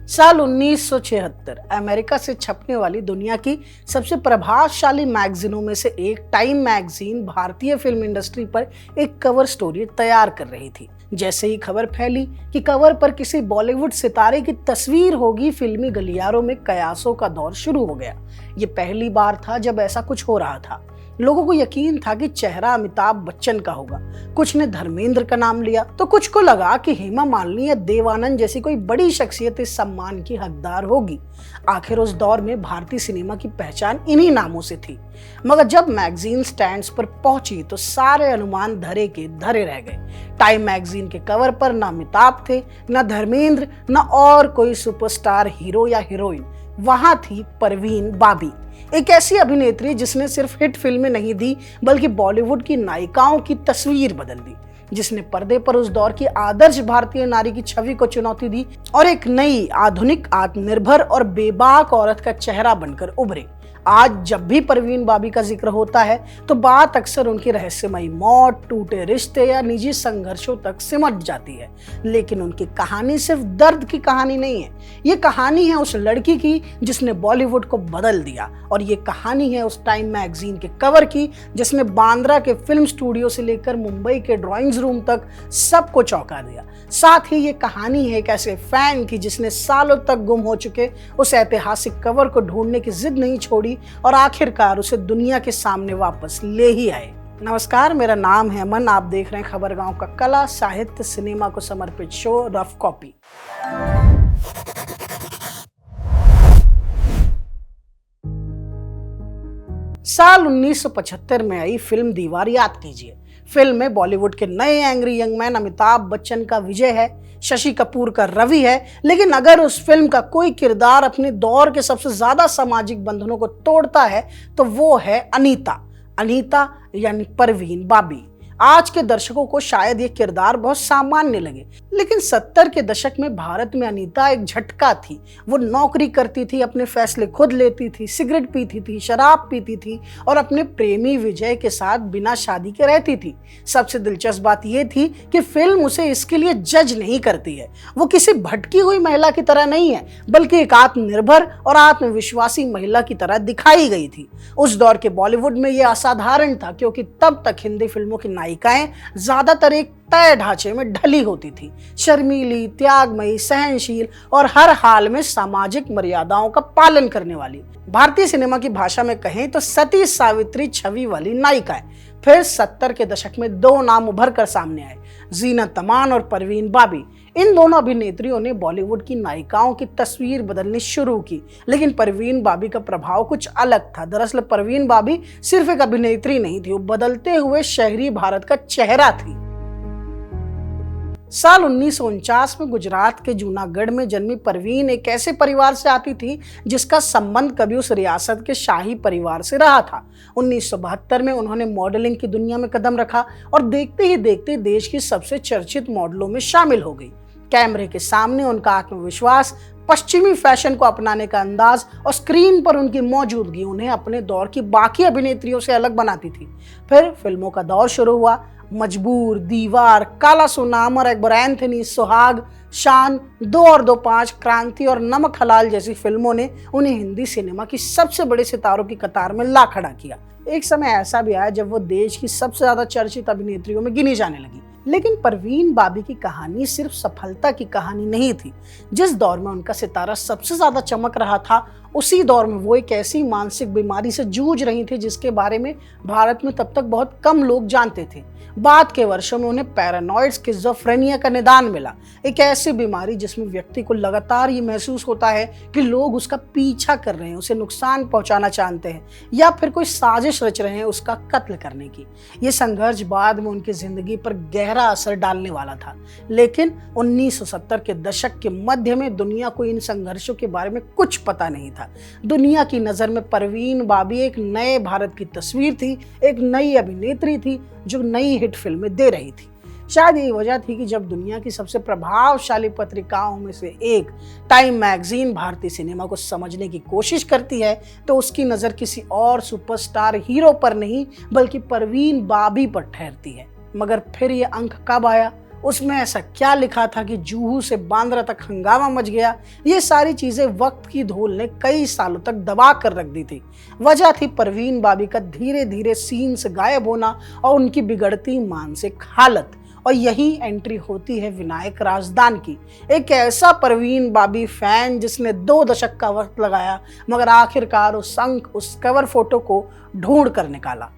साल 1976 अमेरिका से छपने वाली दुनिया की सबसे प्रभावशाली मैगजीनों में से एक टाइम मैगजीन भारतीय फिल्म इंडस्ट्री पर एक कवर स्टोरी तैयार कर रही थी। जैसे ही खबर फैली कि कवर पर किसी बॉलीवुड सितारे की तस्वीर होगी, फिल्मी गलियारों में कयासों का दौर शुरू हो गया। ये पहली बार था जब ऐसा कुछ हो रहा था। लोगों को यकीन था कि चेहरा अमिताभ बच्चन का होगा। कुछ ने धर्मेंद्र का नाम लिया तो कुछ को लगा कि हेमा मालिनी या देव आनंद जैसी कोई बड़ी शख्सियत इस सम्मान की हकदार होगी। आखिर उस दौर में भारतीय सिनेमा की पहचान इन्हीं नामों से थी। मगर जब मैगजीन स्टैंड्स पर पहुंची तो सारे अनुमान धरे के धरे रह गए। टाइम मैगजीन के कवर पर न अमिताभ थे, न धर्मेंद्र, न और कोई सुपरस्टार हीरो या हीरोइन। वहां थी परवीन बाबी, एक ऐसी अभिनेत्री जिसने सिर्फ हिट फिल्में नहीं दी बल्कि बॉलीवुड की नायिकाओं की तस्वीर बदल दी, जिसने पर्दे पर उस दौर की आदर्श भारतीय नारी की छवि को चुनौती दी और एक नई, आधुनिक, आत्मनिर्भर और बेबाक औरत का चेहरा बनकर उभरे। आज जब भी परवीन बाबी का जिक्र होता है तो बात अक्सर उनकी रहस्यमयी मौत, टूटे रिश्ते या निजी संघर्षों तक सिमट जाती है। लेकिन उनकी कहानी सिर्फ दर्द की कहानी नहीं है। ये कहानी है उस लड़की की जिसने बॉलीवुड को बदल दिया, और ये कहानी है उस टाइम मैगजीन के कवर की जिसने बांद्रा के फिल्म स्टूडियो से लेकर मुंबई के ड्राइंग रूम तक सबको चौंका दिया। साथ ही ये कहानी है एक ऐसे फैन की जिसने सालों तक गुम हो चुके उस ऐतिहासिक कवर को ढूंढने की जिद नहीं छोड़ी और आखिरकार उसे दुनिया के सामने वापस ले ही आए। नमस्कार, मेरा नाम है अमन। आप देख रहे हैं खबरगांव का कला, साहित्य, सिनेमा को समर्पित शो रफ कॉपी। साल 1975 में आई फिल्म दीवार याद कीजिए। फिल्म में बॉलीवुड के नए angry young man Amitabh Bachchan का विजय है, शशि कपूर का रवि है। लेकिन अगर उस फिल्म का कोई किरदार अपने दौर के सबसे ज्यादा सामाजिक बंधनों को तोड़ता है तो वो है अनीता यानी परवीन बाबी। आज के दर्शकों को शायद ये किरदार बहुत सामान्य लगे, लेकिन 70 के दशक में भारत में अनीता एक झटका थी। वो नौकरी करती थी, अपने फैसले खुद लेती थी, सिगरेट पीती थी, शराब पीती थी और अपने प्रेमी विजय के साथ बिना शादी के रहती थी। सबसे दिलचस्प बात यह थी कि फिल्म उसे इसके लिए जज नहीं करती है। वो किसी भटकी हुई महिला की तरह नहीं है, बल्कि एक आत्मनिर्भर और आत्मविश्वासी महिला की तरह दिखाई गई थी। उस दौर के बॉलीवुड में यह असाधारण था, क्योंकि तब तक हिंदी फिल्मों की नायिकाएं ज्यादातर एक तय ढांचे में ढली होती थी, शर्मीली, त्यागमयी, सहनशील और हर हाल में सामाजिक मर्यादाओं का पालन करने वाली। भारतीय सिनेमा की भाषा में कहें तो सती सावित्री छवि वाली नायिकाएं। फिर 70 के दशक में दो नाम उभर कर सामने आए, जीनत अमान और परवीन बाबी। इन दोनों अभिनेत्रियों ने बॉलीवुड की नायिकाओं की तस्वीर बदलनी शुरू की, लेकिन परवीन बाबी का प्रभाव कुछ अलग था। दरअसल परवीन बाबी सिर्फ एक अभिनेत्री नहीं थी, वो बदलते हुए शहरी भारत का चेहरा थी। साल 1949 में गुजरात के जूनागढ़ में जन्मी परवीन एक ऐसे परिवार से आती थी जिसका संबंध कभी उस रियासत के शाही परिवार से रहा था। 1972 में उन्होंने मॉडलिंग की दुनिया में कदम रखा और देखते ही देखते देश की सबसे चर्चित मॉडलों में शामिल हो गई। कैमरे के सामने उनका आत्मविश्वास, पश्चिमी फैशन को अपनाने का अंदाज और स्क्रीन पर उनकी मौजूदगी उन्हें अपने दौर की बाकी अभिनेत्रियों से अलग बनाती थी। फिर फिल्मों का दौर शुरू हुआ। मजबूर, दीवार, काला सोना, अमर अकबर एंथनी, सुहाग, शान, 2 और 2, 5, क्रांति और नमक हलाल जैसी फिल्मों ने उन्हें हिंदी सिनेमा की सबसे बड़े सितारों की कतार में ला खड़ा किया। एक समय ऐसा भी आया जब वो देश की सबसे ज्यादा चर्चित अभिनेत्रियों में गिनी जाने लगी। लेकिन परवीन बाबी की कहानी सिर्फ सफलता की कहानी नहीं थी। जिस दौर में उनका सितारा सबसे ज्यादा चमक रहा था, उसी दौर में वो एक ऐसी मानसिक बीमारी से जूझ रही थी जिसके बारे में भारत में तब तक बहुत कम लोग जानते थे। बाद के वर्षों में उन्हें पैरानॉइड स्किज़ोफ्रेनिया का निदान मिला, एक ऐसी बीमारी जिसमें व्यक्ति को लगातार ये महसूस होता है कि लोग उसका पीछा कर रहे हैं, उसे नुकसान पहुंचाना चाहते हैं या फिर कोई साजिश रच रहे हैं उसका कत्ल करने की। ये संघर्ष बाद में उनकी जिंदगी पर गहरा असर डालने वाला था। लेकिन 1970 के दशक के मध्य में दुनिया को इन संघर्षों के बारे में कुछ पता नहीं था। दुनिया की नजर में परवीन बाबी एक नए भारत की तस्वीर थी, एक नई अभिनेत्री थी जो नई हिट फिल्में दे रही थी। शायद यही वजह थी कि जब दुनिया की सबसे प्रभावशाली पत्रिकाओं में से एक टाइम मैगजीन भारतीय सिनेमा को समझने की कोशिश करती है तो उसकी नज़र किसी और सुपरस्टार हीरो पर नहीं बल्कि परवीन बाबी पर ठहरती है। मगर फिर ये अंक कब आया? उसमें ऐसा क्या लिखा था कि जूहू से बांद्रा तक हंगामा मच गया। ये सारी चीजें वक्त की धूल ने कई सालों तक दबा कर रख दी थी। वजह थी परवीन बाबी का धीरे धीरे सीन से गायब होना और उनकी बिगड़ती मानसिक हालत। और यही एंट्री होती है विनायक राजदान की, एक ऐसा परवीन बाबी फैन जिसने 2 दशक का वक्त लगाया मगर आखिरकार उस कवर फोटो को ढूंढ कर निकाला।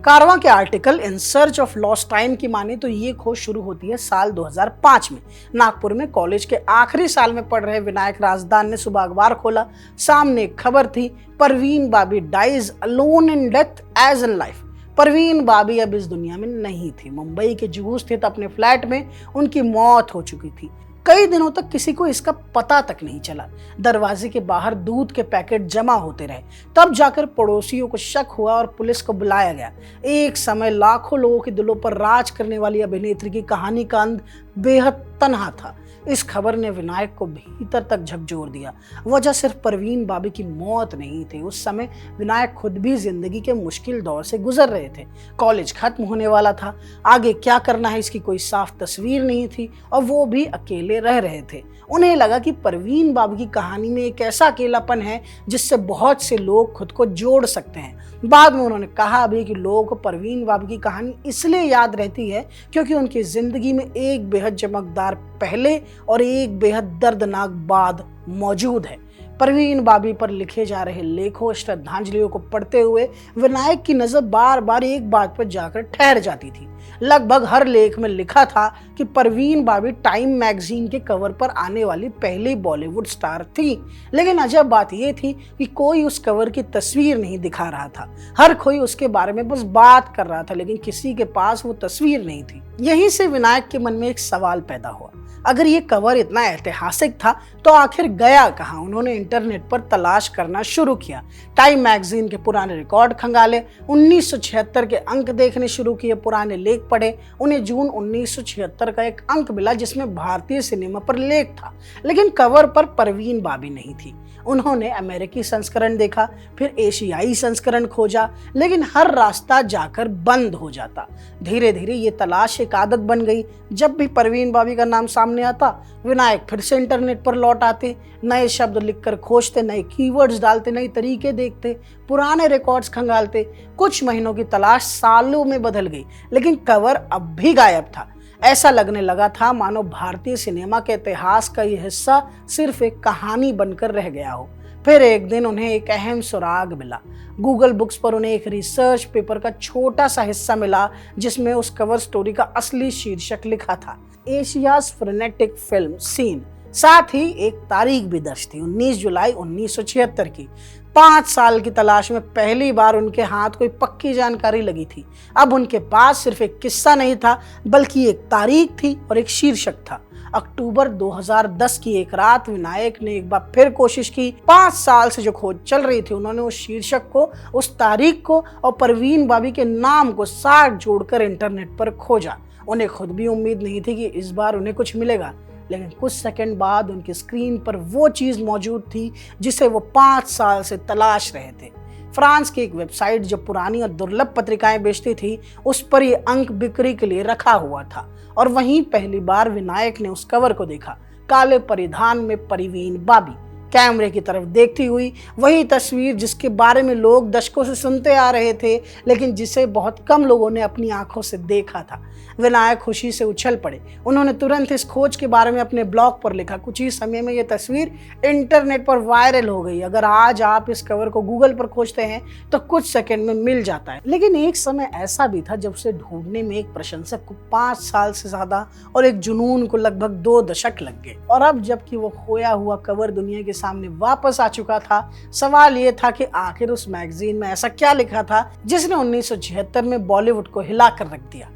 कारवां के article in search of lost time की माने तो ये खोज शुरू होती है साल 2005 में। नागपुर में कॉलेज के आखिरी साल में पढ़ रहे विनायक राजदान ने सुबह अखबार खोला। सामने एक खबर थी, Parveen Babi dies alone in death as in life. Parveen Babi अब इस दुनिया में नहीं थी। मुंबई के जुहू स्थित अपने फ्लैट में उनकी मौत हो चुकी थी। कई दिनों तक किसी को इसका पता तक नहीं चला। दरवाजे के बाहर दूध के पैकेट जमा होते रहे, तब जाकर पड़ोसियों को शक हुआ और पुलिस को बुलाया गया। एक समय लाखों लोगों के दिलों पर राज करने वाली अभिनेत्री की कहानी का अंत बेहद तन्हा था। इस खबर ने विनायक को भीतर तक झकझोर दिया। वजह सिर्फ परवीन बाबी की मौत नहीं थी। उस समय विनायक खुद भी जिंदगी के मुश्किल दौर से गुजर रहे थे। कॉलेज खत्म होने वाला था, आगे क्या करना है इसकी कोई साफ तस्वीर नहीं थी और वो भी अकेले रह रहे थे। उन्हें लगा कि परवीन बाबी की कहानी में एक ऐसा अकेलापन है जिससे बहुत से लोग खुद को जोड़ सकते हैं। बाद में उन्होंने कहा भी कि लोगों को परवीन बाबी की कहानी इसलिए याद रहती है क्योंकि उनकी जिंदगी में एक बेहद चमकदार पहले और एक बेहद दर्दनाक बाद मौजूद है। परवीन बाबी पर लिखे जा रहे लेखों, श्रद्धांजलियों को पढ़ते हुए विनायक की नजर बार बार एक बात पर जाकर ठहर जाती थी। लगभग हर लेख में लिखा था कि परवीन बाबी टाइम मैगजीन के कवर पर आने वाली पहली बॉलीवुड स्टार थी। लेकिन अजब बात यह थी कि कोई उस कवर की तस्वीर नहीं दिखा रहा था। हर कोई उसके बारे में बस बात कर रहा था, लेकिन किसी के पास वो तस्वीर नहीं थी। यहीं से विनायक के मन में एक सवाल पैदा हुआ, अगर ये कवर इतना ऐतिहासिक था तो आखिर गया कहाँ? उन्होंने इंटरनेट पर तलाश करना शुरू किया। टाइम मैगजीन के पुराने रिकॉर्ड खंगाले, 1976 के अंक देखने शुरू किए, पुराने लेख पढ़े। उन्हें जून 1976 का एक अंक मिला जिसमें भारतीय सिनेमा पर लेख था, लेकिन कवर पर परवीन बाबी नहीं थी। उन्होंने अमेरिकी संस्करण देखा, फिर एशियाई संस्करण खोजा, लेकिन हर रास्ता जाकर बंद हो जाता। धीरे धीरे ये तलाश एक आदत बन गई। जब भी परवीन बाबी का नाम सामने आता, विनायक फिर से इंटरनेट पर लौट आते, नए शब्द लिखकर खोजते, नए कीवर्ड्स डालते, नए तरीके देखते, पुराने रिकॉर्ड्स खंगालते। कुछ महीनों की तलाश सालों में बदल गई, लेकिन कवर अब भी गायब था। ऐसा लगने लगा था मानो भारतीय सिनेमा के इतिहास का यह हिस्सा सिर्फ एक कहानी बनकर रह गया हो। फिर एक दिन उन्हें एक अहम सुराग मिला। गूगल बुक्स पर उन्हें एक रिसर्च पेपर का छोटा सा हिस्सा मिला जिसमें उस कवर स्टोरी का असली शीर्षक लिखा था, एशियाज फ्रेनेटिक फिल्म सीन। साथ ही एक तारीख भी दर्ज थी, 19 जुलाई 1976 की। 5 साल की तलाश में पहली बार उनके हाथ कोई पक्की जानकारी लगी थी। अब उनके पास सिर्फ एक किस्सा नहीं था, बल्कि एक तारीख थी और एक शीर्षक था। अक्टूबर 2010 की एक रात विनायक ने एक बार फिर कोशिश की। 5 साल से जो खोज चल रही थी, उन्होंने उस शीर्षक को, उस तारीख को और परवीन बाबी के नाम को साथ जोड़कर इंटरनेट पर खोजा। उन्हें खुद भी उम्मीद नहीं थी कि इस बार उन्हें कुछ मिलेगा, लेकिन कुछ सेकंड बाद उनकी स्क्रीन पर वो चीज मौजूद थी जिसे वो 5 साल से तलाश रहे थे। फ्रांस की एक वेबसाइट जो पुरानी और दुर्लभ पत्रिकाएं बेचती थी, उस पर ये अंक बिक्री के लिए रखा हुआ था। और वहीं पहली बार विनायक ने उस कवर को देखा, काले परिधान में परवीन बाबी कैमरे की तरफ देखती हुई, वही तस्वीर जिसके बारे में लोग दशकों से सुनते आ रहे थे, लेकिन जिसे बहुत कम लोगों ने अपनी आंखों से देखा था। विनायक खुशी से उछल पड़े। उन्होंने तुरंत इस खोज के बारे में अपने ब्लॉग पर लिखा। कुछ ही समय में यह तस्वीर इंटरनेट पर वायरल हो गई। अगर आज आप इस कवर को गूगल पर खोजते हैं तो कुछ सेकंड में मिल जाता है। लेकिन एक समय ऐसा भी था जब उसे ढूंढने में एक प्रशंसक को 5 साल से ज्यादा और एक जुनून को लगभग 2 दशक लग गए। और अब जबकि वो खोया हुआ कवर दुनिया के सामने वापस आ चुका था, सवाल ये था कि आखिर उस मैगजीन में ऐसा क्या लिखा था जिसने 1976 में बॉलीवुड को हिलाकर रख दिया।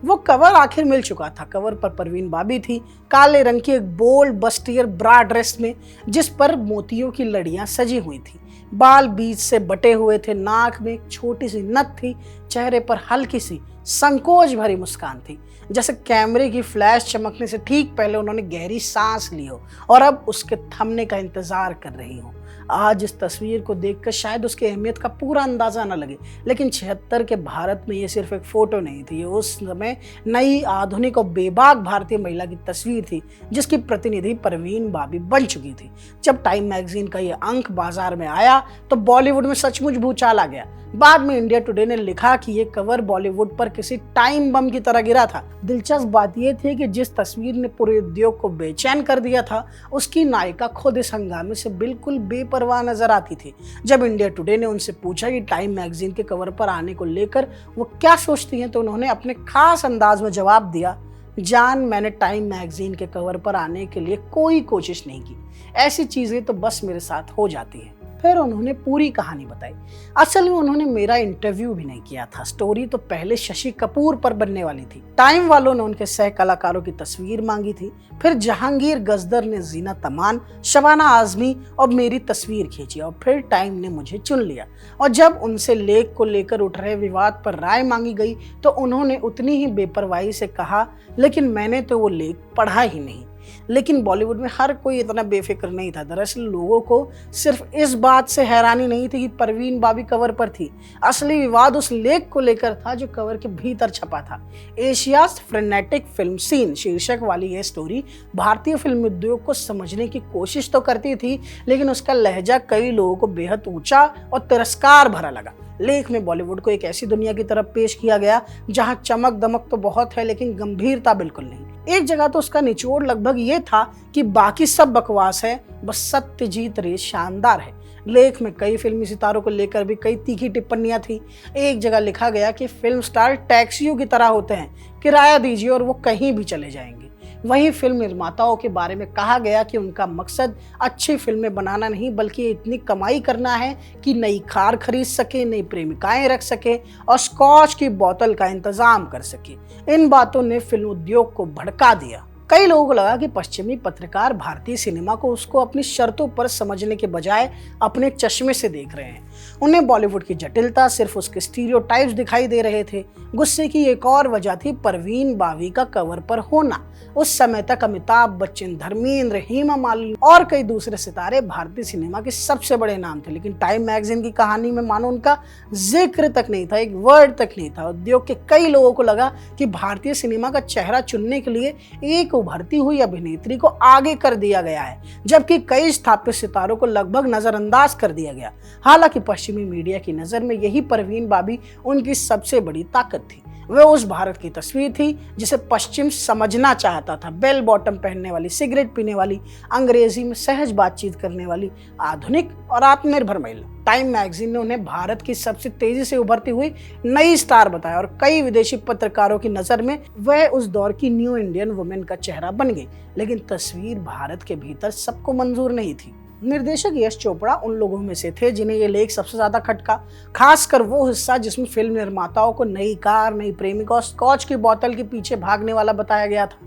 वो कवर आखिर मिल चुका था। कवर पर परवीन बाबी थी, काले रंग की एक बोल्ड बस्टियर ब्रा ड्रेस में, जिस पर मोतियों की लड़ियां सजी हुई थी। बाल बीच से बटे हुए थे, नाक में एक छोटी सी नथ थी, चेहरे पर हल्की सी संकोच भरी मुस्कान थी, जैसे कैमरे की फ्लैश चमकने से ठीक पहले उन्होंने गहरी सांस ली हो और अब उसके थमने का इंतजार कर रही हो। आज इस तस्वीर को देखकर शायद उसकी अहमियत का पूरा अंदाजा न लगे, लेकिन 76 के भारत में ये सिर्फ एक फोटो नहीं थी, ये उस समय नई, आधुनिक और बेबाक भारतीय महिला की तस्वीर थी जिसकी प्रतिनिधि परवीन बाबी बन चुकी थी। जब टाइम मैगजीन का ये अंक बाजार में आया तो बॉलीवुड में सचमुच भूचाल आ गया। बाद में इंडिया टुडे ने लिखा कि ये कवर बॉलीवुड पर किसी टाइम बम की तरह गिरा था। दिलचस्प बात यह थी कि जिस तस्वीर ने पूरे उद्योग को बेचैन कर दिया था, उसकी नायिका खुद इस हंगामे से बिल्कुल बेपरवाह नजर आती थी। जब इंडिया टुडे ने उनसे पूछा कि टाइम मैगजीन के कवर पर आने को लेकर वो क्या सोचती हैं, तो उन्होंने अपने खास अंदाज में जवाब दिया, जान, मैंने टाइम मैगजीन के कवर पर आने के लिए कोई कोशिश नहीं की, ऐसी चीजें तो बस मेरे साथ हो जाती हैं। फिर उन्होंने पूरी कहानी बताई। असल में उन्होंने मेरा इंटरव्यू भी नहीं किया था, स्टोरी तो पहले शशि कपूर पर बनने वाली थी। टाइम वालों ने उनके सह कलाकारों की तस्वीर मांगी थी, फिर जहांगीर गजदर ने जीना तमान, शबाना आजमी और मेरी तस्वीर खींची और फिर टाइम ने मुझे चुन लिया। और जब उनसे लेख को लेकर उठ रहे विवाद पर राय मांगी गई तो उन्होंने उतनी ही बेपरवाही से कहा, लेकिन मैंने तो वो लेख पढ़ा ही नहीं। लेकिन बॉलीवुड में हर कोई इतना बेफिक्र नहीं था। दरअसल लोगों को सिर्फ इस बात से हैरानी नहीं थी कि परवीन बाबी कवर पर थी, असली विवाद उस लेख को लेकर था जो कवर के भीतर छपा था। एशियाज फ्रेनेटिक फिल्म सीन शीर्षक वाली यह स्टोरी भारतीय फिल्म उद्योग को समझने की कोशिश तो करती थी, लेकिन उसका लहजा कई लोगों को बेहद ऊंचा और तिरस्कार भरा लगा। लेख में बॉलीवुड को एक ऐसी दुनिया की तरफ पेश किया गया जहां चमक दमक तो बहुत है, लेकिन गंभीरता बिल्कुल नहीं। एक जगह तो उसका निचोड़ लगभग ये था कि बाकी सब बकवास है, बस सत्यजीत रे शानदार है। लेख में कई फिल्मी सितारों को लेकर भी कई तीखी टिप्पणियां थी। एक जगह लिखा गया कि फिल्म स्टार टैक्सियों की तरह होते हैं, किराया दीजिए और वो कहीं भी चले जाएंगे। वहीं फिल्म निर्माताओं के बारे में कहा गया कि उनका मकसद अच्छी फिल्में बनाना नहीं, बल्कि इतनी कमाई करना है कि नई कार खरीद सके, नई प्रेमिकाएं रख सके और स्कॉच की बोतल का इंतजाम कर सके। इन बातों ने फिल्म उद्योग को भड़का दिया। कई लोगों को लगा कि पश्चिमी पत्रकार भारतीय सिनेमा को उसको अपनी शर्तों पर समझने के बजाय अपने चश्मे से देख रहे हैं। उन्हें बॉलीवुड की जटिलता सिर्फ उसके स्टीरियोटाइप्स दिखाई दे रहे थे। गुस्से की एक और वजह थी परवीन बावी का कवर पर होना। उस समय तक अमिताभ बच्चन, धर्मेंद्र, हेमा मालिनी और कई दूसरे सितारे भारतीय सिनेमा के सबसे बड़े नाम थे, लेकिन टाइम मैगजीन की कहानी में मानो उनका जिक्र तक नहीं था, एक वर्ड तक नहीं था। उद्योग के कई लोगों को लगा कि भारतीय सिनेमा का चेहरा चुनने के लिए एक उभरती हुई अभिनेत्री को आगे कर दिया गया है, जबकि कई स्थापित सितारों को लगभग नजरअंदाज कर दिया गया। हालांकि पश्चिमी मीडिया की नजर में यही परवीन बाबी उनकी सबसे बड़ी ताकत थी। वह उस भारत की तस्वीर थी जिसे पश्चिम समझना चाहता था। बेल बॉटम पहनने वाली, सिगरेट पीने वाली, अंग्रेजी में सहज बातचीत करने वाली, आधुनिक और आत्मनिर्भर महिला। टाइम मैगजीन ने उन्हें भारत की सबसे तेजी से उभरती हुई नई स्टार बताया और कई विदेशी पत्रकारों की नजर में वह उस दौर की न्यू इंडियन वुमेन का चेहरा बन गई। लेकिन तस्वीर भारत के भीतर सबको मंजूर नहीं थी। निर्देशक यश चोपड़ा उन लोगों में से थे जिन्हें ये लेख सबसे ज्यादा खटका, खासकर वो हिस्सा जिसमें फिल्म निर्माताओं को नई कार, नई प्रेमिका और स्कॉच की बोतल के पीछे भागने वाला बताया गया था।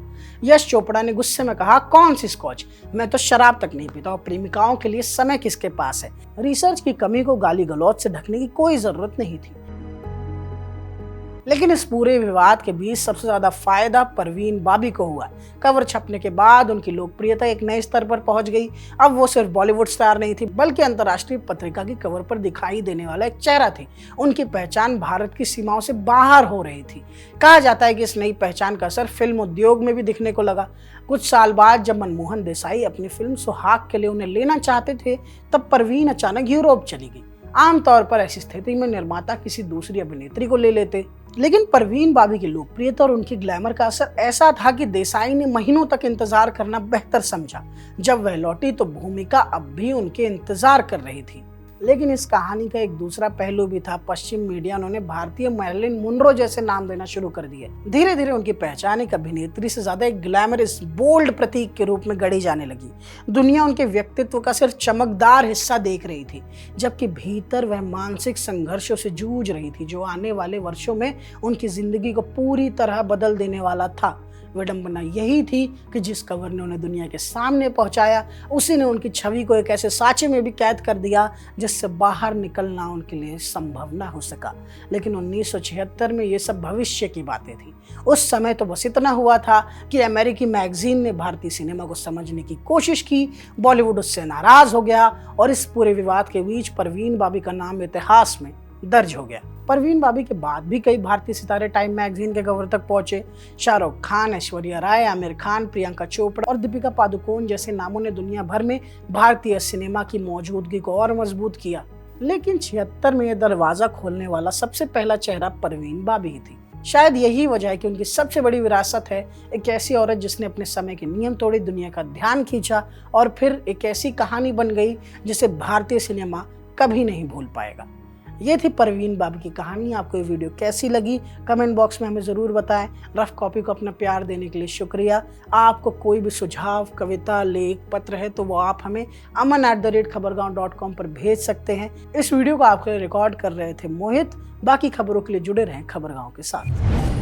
यश चोपड़ा ने गुस्से में कहा, कौन सी स्कॉच, मैं तो शराब तक नहीं पीता और प्रेमिकाओं के लिए समय किसके पास है। रिसर्च की कमी को गाली गलौज से ढकने की कोई जरूरत नहीं थी। लेकिन इस पूरे विवाद के बीच सबसे ज्यादा फायदा परवीन बाबी को हुआ। कवर छपने के बाद उनकी लोकप्रियता एक नए स्तर पर पहुंच गई। अब वो सिर्फ बॉलीवुड स्टार नहीं थी, बल्कि अंतर्राष्ट्रीय पत्रिका की कवर पर दिखाई देने वाला एक चेहरा थी। उनकी पहचान भारत की सीमाओं से बाहर हो रही थी। कहा जाता है कि इस नई पहचान का असर फिल्म उद्योग में भी दिखने को लगा। कुछ साल बाद जब मनमोहन देसाई अपनी फिल्म सुहाग के लिए उन्हें लेना चाहते थे, तब परवीन अचानक यूरोप चली गई। आमतौर पर ऐसी स्थिति में निर्माता किसी दूसरी अभिनेत्री को ले लेते, लेकिन परवीन बाबी की लोकप्रियता और उनकी ग्लैमर का असर ऐसा था कि देसाई ने महीनों तक इंतजार करना बेहतर समझा। जब वह लौटी तो भूमिका अब भी उनके इंतजार कर रही थी। लेकिन इस कहानी का एक दूसरा पहलू भी था। पश्चिम मीडिया उन्होंने भारतीय मैरिलिन मुनरो जैसे नाम देना शुरू कर दिए। धीरे धीरे उनकी पहचान एक अभिनेत्री से ज्यादा एक ग्लैमरस, बोल्ड प्रतीक के रूप में गढ़ी जाने लगी। दुनिया उनके व्यक्तित्व का सिर्फ चमकदार हिस्सा देख रही थी, जबकि भीतर वह मानसिक संघर्षों से जूझ रही थी जो आने वाले वर्षों में उनकी जिंदगी को पूरी तरह बदल देने वाला था। विडंबना यही थी कि जिस कवर ने उन्हें दुनिया के सामने पहुंचाया उसी ने उनकी छवि को एक ऐसे साँचे में भी कैद कर दिया जिससे बाहर निकलना उनके लिए संभव न हो सका। लेकिन 1976 में ये सब भविष्य की बातें थी। उस समय तो बस इतना हुआ था कि अमेरिकी मैगजीन ने भारतीय सिनेमा को समझने की कोशिश की, बॉलीवुड उससे नाराज हो गया और इस पूरे विवाद के बीच परवीन बाबी का नाम इतिहास में दर्ज हो गया। परवीन बाबी के बाद भी कई भारतीय सितारे टाइम मैगजीन के कवर तक पहुंचे। शाहरुख खान, ऐश्वर्या राय, आमिर खान, प्रियंका चोपड़ा और दीपिका पादुकोण जैसे नामों ने दुनिया भर में भारतीय सिनेमा की मौजूदगी को और मजबूत किया। लेकिन 76 में यह दरवाजा खोलने वाला सबसे पहला चेहरा परवीन बाबी ही थी। शायद यही वजह है कि उनकी सबसे बड़ी विरासत है एक ऐसी औरत जिसने अपने समय के नियम तोड़े, दुनिया का ध्यान खींचा और फिर एक ऐसी कहानी बन गई जिसे भारतीय सिनेमा कभी नहीं भूल पाएगा। ये थी परवीन बाबी की कहानी। आपको ये वीडियो कैसी लगी कमेंट बॉक्स में हमें ज़रूर बताएं। रफ कॉपी को अपना प्यार देने के लिए शुक्रिया। आपको कोई भी सुझाव, कविता, लेख, पत्र है तो वो आप हमें aman@khabargaon.com पर भेज सकते हैं। इस वीडियो को आपके लिए रिकॉर्ड कर रहे थे मोहित। बाकी खबरों के लिए जुड़े रहें खबरगांव के साथ।